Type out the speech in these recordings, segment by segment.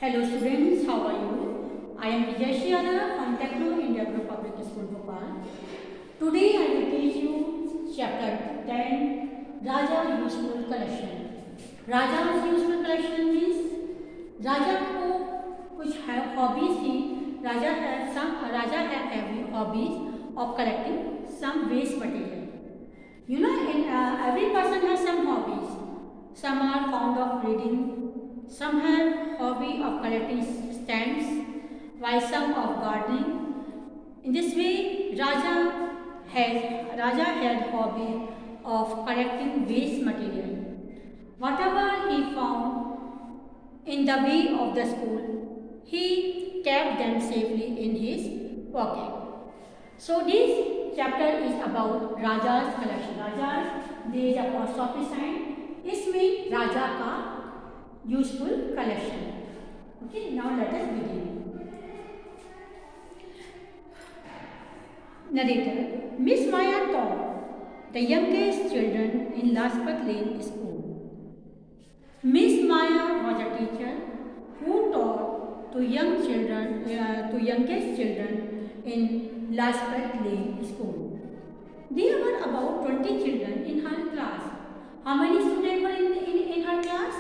Hello students, how are you? I am Vijay Yadav from Techno India Group Public School Bhopal. Today I will teach you chapter 10 Raja Useful Collection. Raja's useful collection means राजा को कुछ hobbies थी. Raja had every hobbies of collecting some waste material. You know, every person has some hobbies. Some are fond of reading, some have hobby of collecting stamps, while some of gardening. In this way, Raja had hobby of collecting waste material. Whatever he found in the way of the school, he kept them safely in his pocket. So this chapter is about Raja's collection. Raja's there is apostrophe sign. इसमें राजा का useful collection. Okay, now let us begin. Narrator. Miss Maya taught the youngest children in Lajpat Lane School. Miss Maya was a teacher who taught to youngest children in Lajpat Lane School. There were about 20 children in her class. How many students were in her class?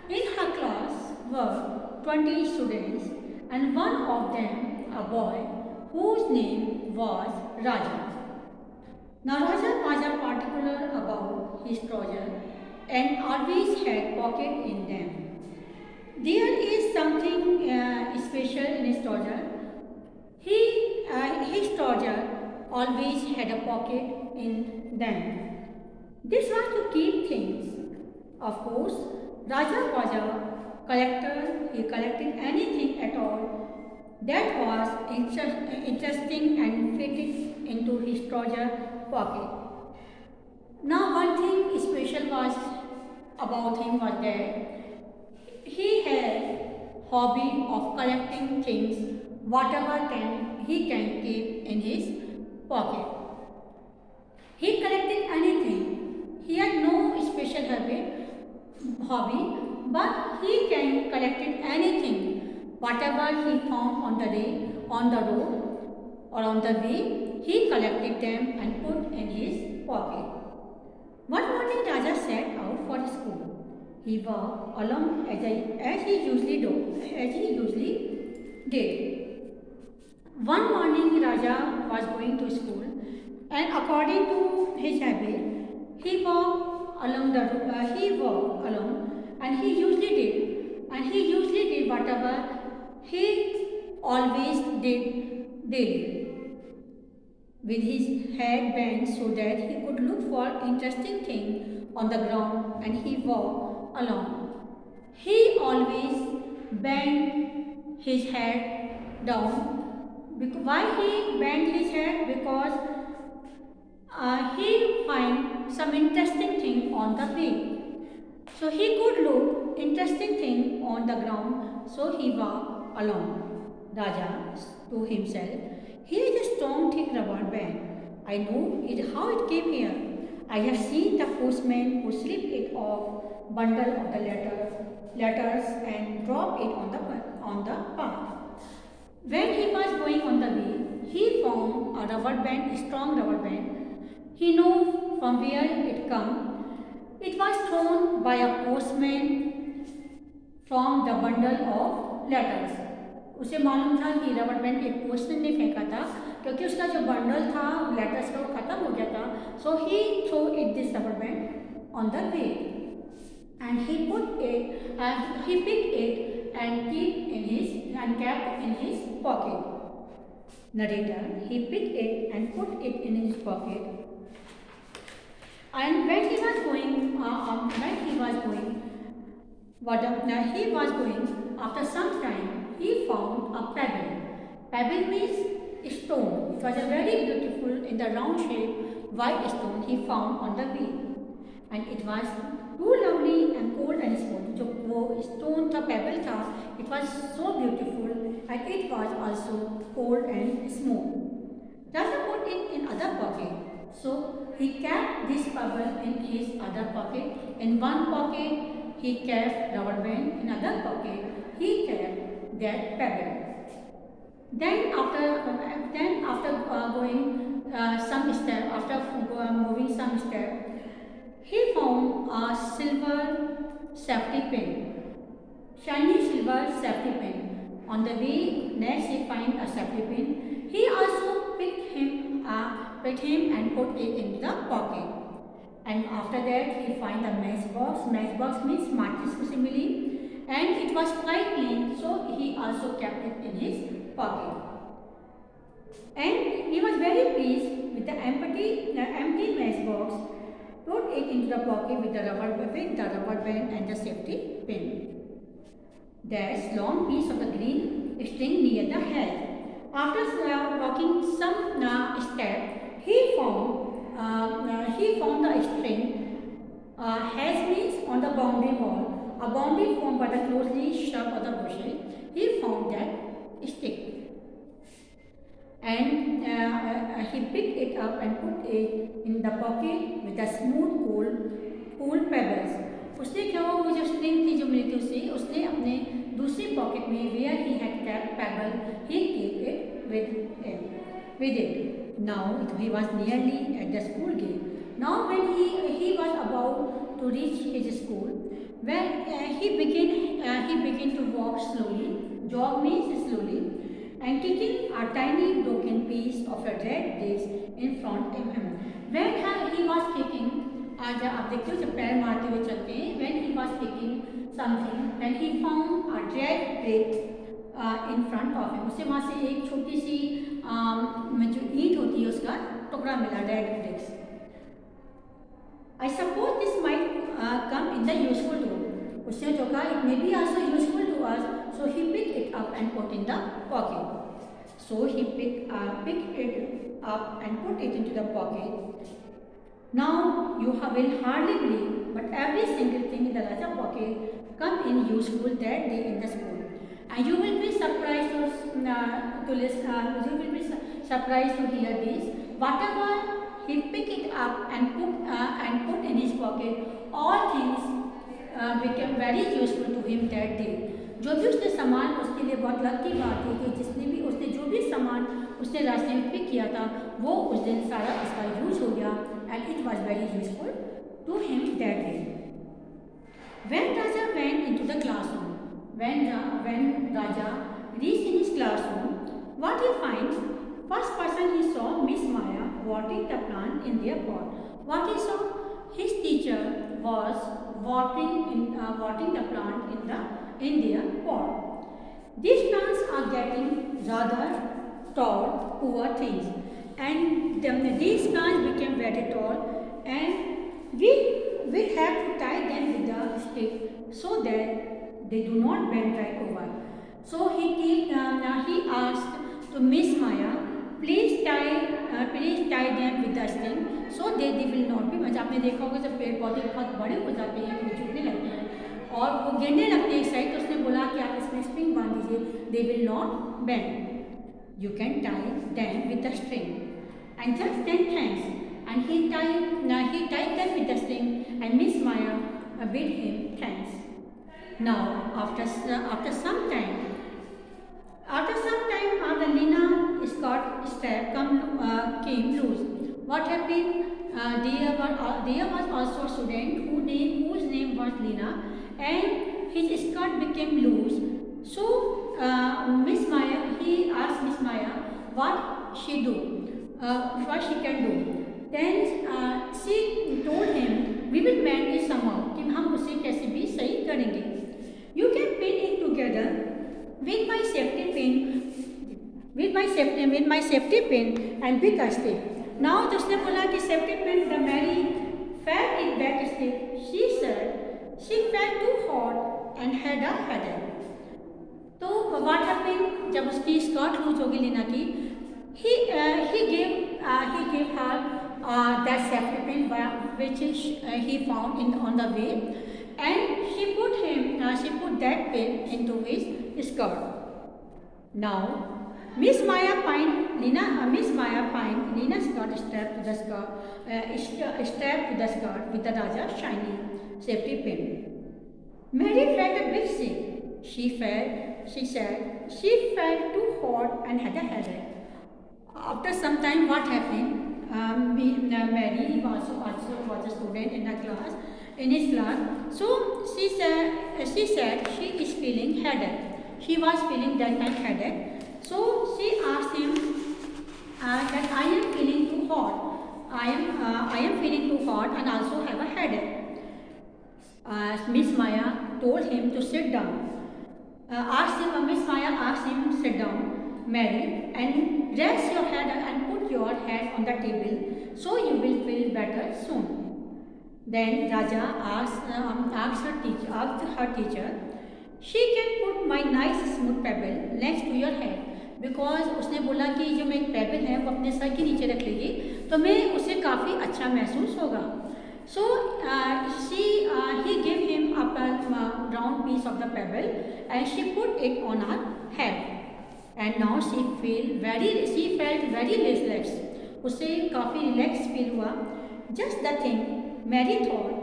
In her class were 20 students and one of them a boy whose name was Raja. Now Raja was a particular about his trouser and always had pocket in them. There is something special in his trouser. His trouser always had a pocket in them. This was to keep things. Of course, Raja was a collector. He collected anything at all that was interesting and fitted into his trouser pocket. Now, one thing special was about him was that he had hobby of collecting things, whatever he can keep in his pocket. He collected anything. He had no special hobby, but he can collected anything, whatever he found on the road or on the way. He collected them and put in his pocket. One morning, Raja set out for school. He walked along as he usually did. One morning, Raja was going to school, and according to his habit, he walked along, and he usually did whatever he always did daily, with his head bent so that he could look for interesting thing on the ground, and he walked along. He always bent his head down. Why he bent his head? Because he find some interesting thing on the way. So he could look interesting thing on the ground. So he walked along. Raja to himself, here is a strong thick rubber band. I know how it came here. I have seen the postman who slipped it off bundle of the letters and dropped it on the path. When he was going on the way, he found a strong rubber band. He knew from where it come. It was thrown by a postman from the bundle of letters. उसे मालूम था कि rubber band एक postman ने फेंका था, क्योंकि उसका जो बंडल था लेटर्स का वो खत्म हो गया था. So he throw it this rubber band on the way and he picked it and kept in his pocket. Narrator. He picked it and put it in his pocket. And when he was going, after some time, he found a pebble. Pebble means stone. It was a very beautiful, in the round shape, white stone he found on the way. And it was too lovely and cold and smooth. जो वो stone था, pebble था, it was so beautiful and it was also cold and smooth. Raja put it in other pocket. So he kept this pebble in his other pocket. In one pocket he kept rubber band. In other pocket, he kept that pebble. Then after going some step, after moving some step, he found a silver safety pin, shiny silver safety pin. On the way, next he find a safety pin. He also picked him and put it into the pocket. And after that, he find a matchbox. Matchbox means matches simile, and it was quite clean, so he also kept it in his pocket. And he was very pleased with the empty matchbox. Put it into the pocket with the rubber band and the safety pin. There's long piece of the green string near the head. After walking some step, he found the string has means on the boundary wall, a boundary formed by the closely shrub or the bushes. He found that stick. And he picked it up and put it in the pocket with the smooth cool pebbles. उसने क्या हुआ, वो जो string थी जो मिली थी उसने अपने दूसरी पॉकेट में where he had kept pebble he kept it with it. Now he was nearly at the school gate. Now when he was about to reach his school, when he began to walk slowly. Jog means slowly, and kicking a tiny broken piece of a red dish in front of him. When he was kicking, आज आप देखते हो जब पैर मारते हुए चलते हैं, when he was kicking something, then he found a red brick in front of him. उससे वहाँ से एक छोटी सी जो ईंट होती है उसका टुकड़ा मिला, red bricks. I suppose this might come in the useful too. उसने जो कहा, it may be also useful to us. So he picked it up and put in the pocket. So he picked it up and put it into the pocket. Now you will hardly believe, but every single thing in the Raja pocket come in useful that day in the school. And you will be surprised to listen. You will be surprised to hear this. Whatever he picked it up and put in his pocket, all things became very useful to him that day. जो भी उसने सामान उसके लिए बहुत lucky बात थी कि उसने जो भी सामान उसने रास्ते में पिक किया था वो उस दिन सारा उसका यूज हो गया, and it was very useful to him that day. When Raja went into the classroom, when Raja reached in his classroom, what he finds? First person he saw Miss Maya watering the plant in their pot. What he saw? His teacher was watering the plant in their pot. These plants are getting rather tall, poor things, and these plants became very tall, and we have to tie them with a stick so that they do not bend right over. So he asked to Miss Maya, please tie them with a string so that they will not be. मतलब आपने देखा होगा जब पेड़ पौधे बहुत बड़े हो जाते हैं तो झुकने लगते हैं और वो गिरने लगते हैं एक साइड, तो उसने बोला कि आप इसमें स्ट्रिंग बांध दीजिए, they will not bend. You can tie them with a string. And just then thanks. And he tied them with a string, and Miss Maya bid him thanks. Now after some time, the Lina skirt strap came loose. What happened? There was also a student whose name was Lina, and his skirt became loose. So he asked Miss Maya what she can do. Then she told him, we will mend it somehow, कि हम उसे कैसे भी सही करेंगे. You can pin it together with my safety pin and big stick. Now उसने बोला कि safety pin, the Mary felt it back stick. She said she felt too hot and had a headache. तो what happened? जब उसकी skirt loose होगी लीना की, he gave her that safety pin which he found on the way, and she put that pin into his skirt. Now Miss Maya pined Lina's skirt strapped to the skirt with the Raja's shiny safety pin. Mary felt a bit sick. She said, she felt too hot and had a headache. After some time, what happened? Mary also was a student in the class, in his class. So she said she is feeling headache. She was feeling that time headache. So she asked him that I am feeling too hot. I am feeling too hot and also have a headache. Miss Maya told him to sit down. Miss Maya asked him to sit down, Mary, and rest your head and put your head on the table so you will feel better soon. Then Raja asked her teacher, she can put my nice smooth pebble next to your head. Because उसने बोला कि जो मैं एक payable है वो अपने sir के नीचे रख लेगी तो मैं उसे काफ़ी अच्छा महसूस होगा. So he gave him a round piece of the pebble and she put it on her head. And now she felt very relaxed. उसे काफ़ी relaxed feel हुआ. Just the thing, Mary thought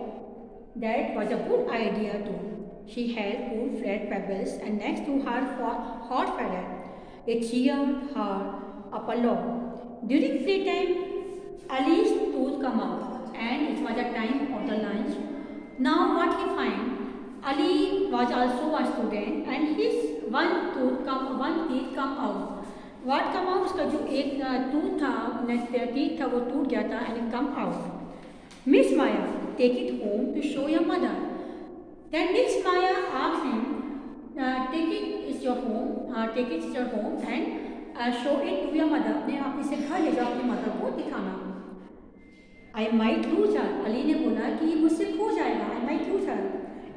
that was a good idea too. She held cool flat pebbles and next to her hot feather. It cheered her up a lot. During playtime, Ali's tooth come out and it was a time of the lunch. Now what he find? Ali was also a student and his one teeth come out. What come out? उसका जो एक tooth था, teeth था वो टूट गया था and it come out. Miss Maya, take it home to show your mother. Then Miss Maya asked him, take it is your home and show it to your mother. अपने आप इसे घर ले जाओ अपनी mother को दिखाना. I might lose her. Ali ने बोला कि ये मुझसे खो जाएगा. I might lose her.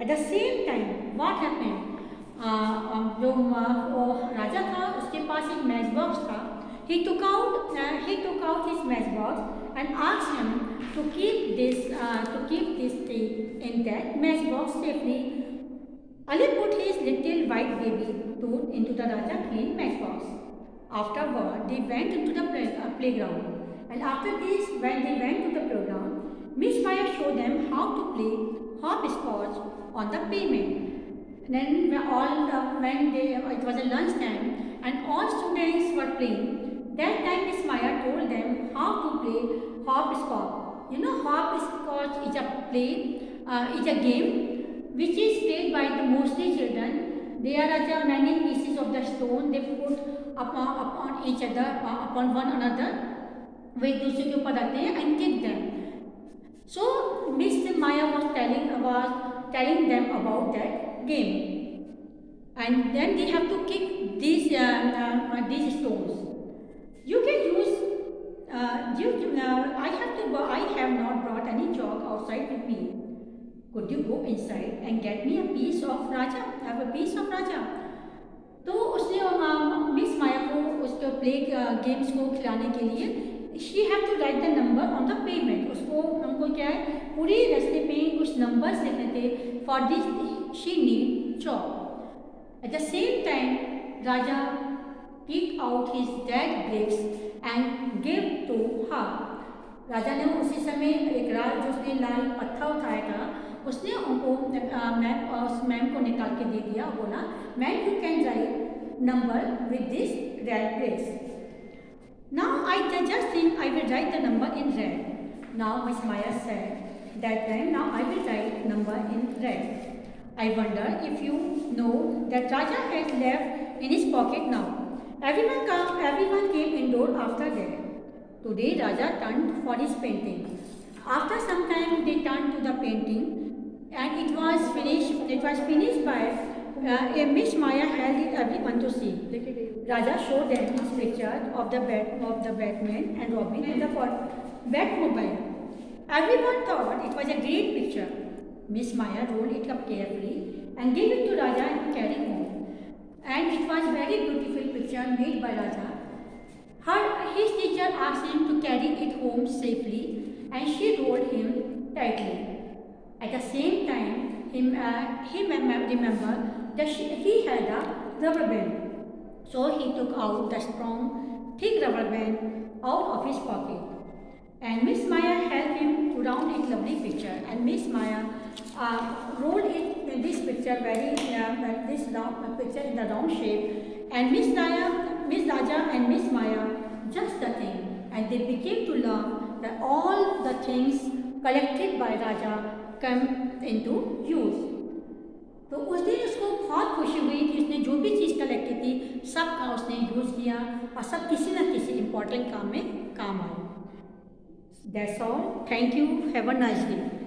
At the same time, what happened? जो राजा था उसके पास एक मैच बॉक्स था. He took out his match box and asked him to keep this thing in that match box safely. Ali put his little white baby tooth into the Raja clean matchbox. Afterward, they went into the playground. And after this, when they went to the playground, Miss Maya showed them how to play hopscotch on the pavement. Then it was a lunch time and all students were playing. That time Miss Maya told them how to play hopscotch. You know, hopscotch is a game which is played by the mostly children. There are many pieces of the stone they put upon each other, upon one another. वे एक दूसरे के ऊपर रखते हैं and kick them. So Miss Maya was telling them about that game. And then they have to kick these stones. You can use. I have not brought any chalk outside with me. Could you go inside and get me a piece of Raja? Have a piece of Raja. तो उसने miss माया को उसके play games को खिलाने के लिए she have to write the number on the pavement. उसको हमको क्या है पूरी रास्ते पे कुछ numbers लिखने थे. For this she need chalk. At the same time, Raja picked out his dead bricks and gave to her. राजा ने उसी समय जो उसने लाल पत्थर उठाया था उसने उनको मैम को निकाल के दे दिया. बोला ma'am you can write number with this red bricks. Now I just think I will write the number in red. Now Miss Maya said that time now I will write number in red. I wonder if you know that Raja has left in his pocket now. Everyone came indoor after that. Today Raja turned for his painting. After some time they turned to the painting and it was finished by Miss Maya held it everyone to see. Raja showed them his picture of the Batman and Robin and the Batmobile. Everyone thought it was a great picture. Miss Maya rolled it up carefully and gave it to Raja and carried home. And it was very beautiful picture made by Raja. His teacher asked him to carry it home safely and she rolled him tightly. At the same time, he remembered that he had a rubber band. So he took out the strong, thick rubber band out of his pocket. And Miss Maya helped him to round a lovely picture. And Miss Maya rolled this picture picture this round picture in the round shape, and Miss Raja and Miss Maya just the thing, and they became to learn that all the things collected by Raja come into use. तो उस दिन उसको बहुत खुशी हुई कि उसने जो भी चीज़ कलेक्ट की थी सब का उसने यूज़ किया और सब किसी न किसी इम्पोर्टेंट काम में काम आई. That's all. Thank you. Have a nice day.